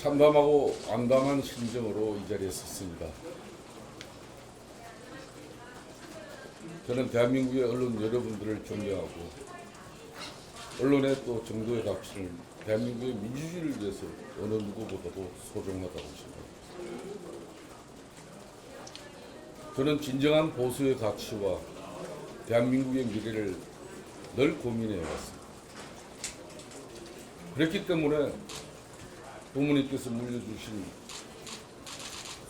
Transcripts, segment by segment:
참담하고 암담한 심정으로 이 자리에 섰습니다. 저는 대한민국의 언론 여러분들을 존경하고 언론의 또 정도의 가치를 대한민국의 민주주의를 위해서 어느 누구보다도 소중하다고 생각합니다. 저는 진정한 보수의 가치와 대한민국의 미래를 늘 고민해 왔습니다. 그렇기 때문에 부모님께서 물려주신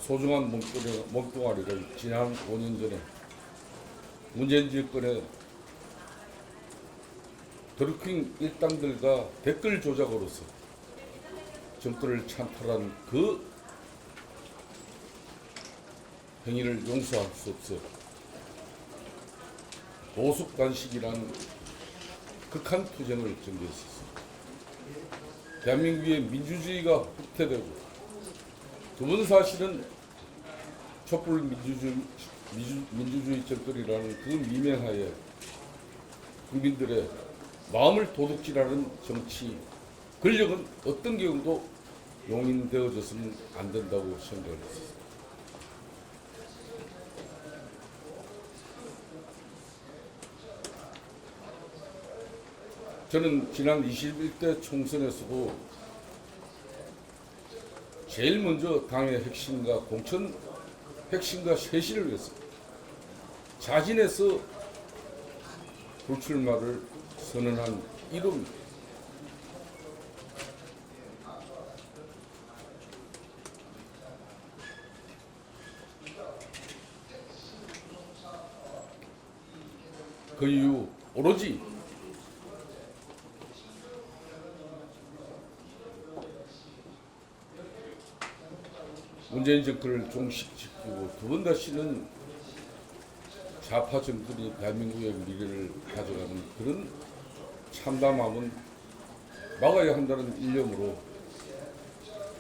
소중한 몸뚱아리를 지난 5년 전에 문재인 정권의 드루킹 일당들과 댓글 조작으로서 정권을 찬탈한 그 행위를 용서할 수 없어 보수 단식이란 극한 투쟁을 전개했었습니다. 대한민국의 민주주의가 후퇴되고 두 번 사실은 촛불 민주주의 정권이라는 그 미명하에 국민들의 마음을 도둑질하는 정치 권력은 어떤 경우도 용인되어져서는 안 된다고 생각을 했습니다. 저는 지난 21대 총선에서도 제일 먼저 당의 핵심과 공천 핵심과 쇄신을 위해서 자진해서 불출마를 선언한 이름입니다. 그 이후 오로지 문재인 정권을 종식시키고 두 번 다시는 좌파 정권이 대한민국의 미래를 가져가는 그런 참담함은 막아야 한다는 일념으로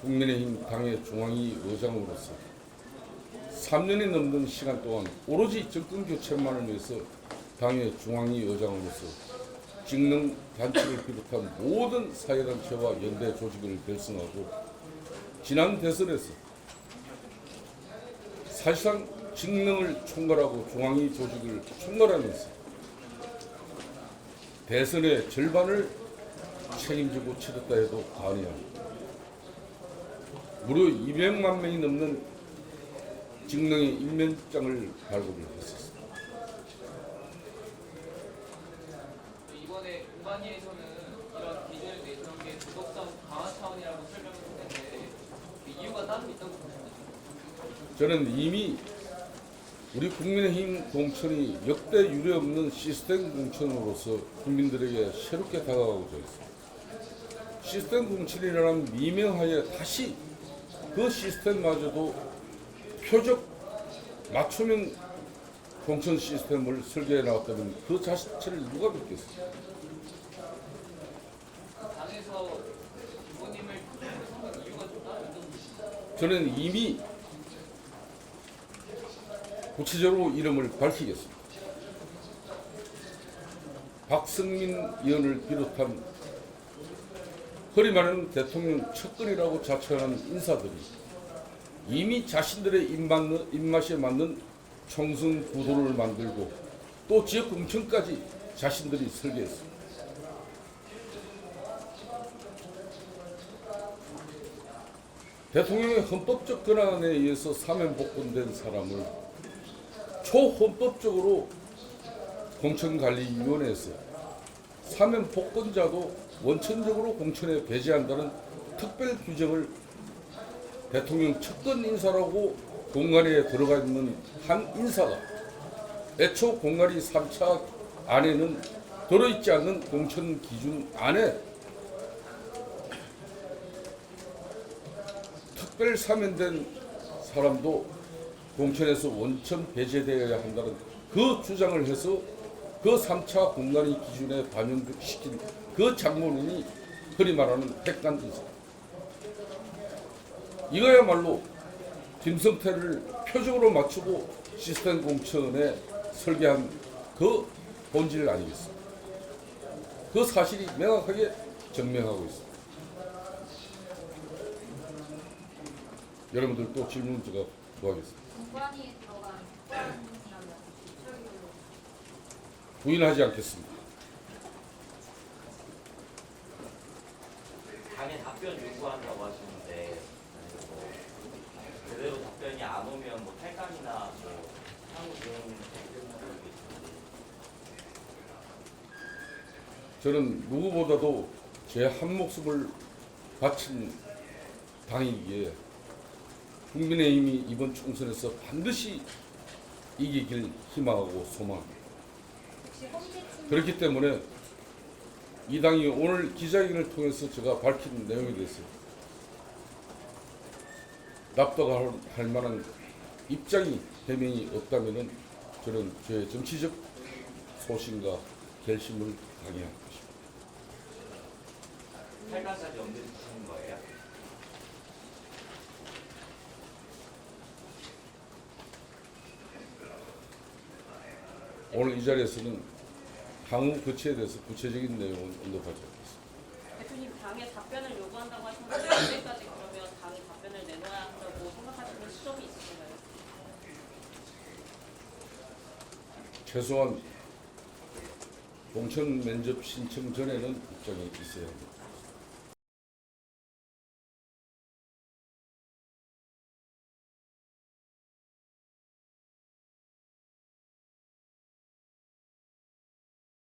국민의힘 당의 중앙위 의장으로서 3년이 넘는 시간 동안 오로지 정권 교체만을 위해서 당의 중앙위 의장으로서 직능 단체를 비롯한 모든 사회단체와 연대 조직을 결성하고 지난 대선에서 사실상 직능을 총괄하고 중앙위 조직을 총괄하면서 대선의 절반을 책임지고 치렀다 해도 과언이 아닙니다. 무려 200만 명이 넘는 직능의 임명장을 발급을 했었습니다. 이번에 공관위에서는 이런 기준을 내세운 게 도덕성 강화 차원이라고 설명을 했는데 이유가 따로 있다고 보십니까? 저는 이미 우리 국민의힘 공천이 역대 유례 없는 시스템 공천으로서 국민들에게 새롭게 다가가고자 있습니다. 시스템 공천이라는 미명하에 다시 그 시스템마저도 표적 맞춤형 공천 시스템을 설계해 나왔다면 그 자체를 누가 믿겠어요? 당에서 부모님을 선택한 이유가 좀 따로 있다고 보십니까? 저는 이미 구체적으로 이름을 밝히겠습니다. 박성민 의원을 비롯한 허리 마른 대통령 측근이라고 자처하는 인사들이 이미 자신들의 입맛에 맞는 총선 구도를 만들고 또 지역 공천까지 자신들이 설계했습니다. 대통령의 헌법적 권한에 의해서 사면복권된 사람을 초헌법적으로 공천관리위원회에서 사면복권자도 원천적으로 공천에 배제한다는 특별 규정을 대통령 측근 인사라고 공관위에 들어가 있는 한 인사가 애초 공관위 3차 안에는 들어있지 않는 공천 기준 안에 특별 사면된 사람도 공천에서 원천 배제되어야 한다는 그 주장을 해서 그 3차 공관위 기준에 반영시킨 그 장본인이 흔히 말하는 핵관 인사. 이거야말로 김성태를 표적으로 맞추고 시스템 공천에 설계한 그 본질 아니겠습니까? 그 사실이 명확하게 증명하고 있습니다. 여러분들 또 질문 제가 구하겠습니다. 공관위에 들어간 특권이라면 철기로 부인하지 않겠습니다. 당에 답변 요구한다고 하시는데 뭐 그대로 답변이 안 오면 뭐 탈당이나 뭐 향후 대응 있는지. 저는 누구보다도 제 한 목숨을 바친 당이기에 국민의힘이 이번 총선에서 반드시 이기길 희망하고 소망합니다. 혹시 홈택스 그렇기 때문에 이 당이 오늘 기자회견을 통해서 제가 밝힌 내용에 대해서 납득할 만한 입장이 해명이 없다면 저는 제 정치적 소신과 결심을 강요할 것입니다. 탈당까지 염두에 두시는 거예요? 오늘 이 자리에서는 향후 거치에 대해서 구체적인 내용은 언급하지 않겠습니다. 대표님 당에 답변을 요구한다고 하시는데 언제까지 그러면 당이 답변을 내놓아야 한다고 생각하시는 시점이 있으신가요? 최소한 공천 면접 신청 전에는 입장이 있어야 합니다.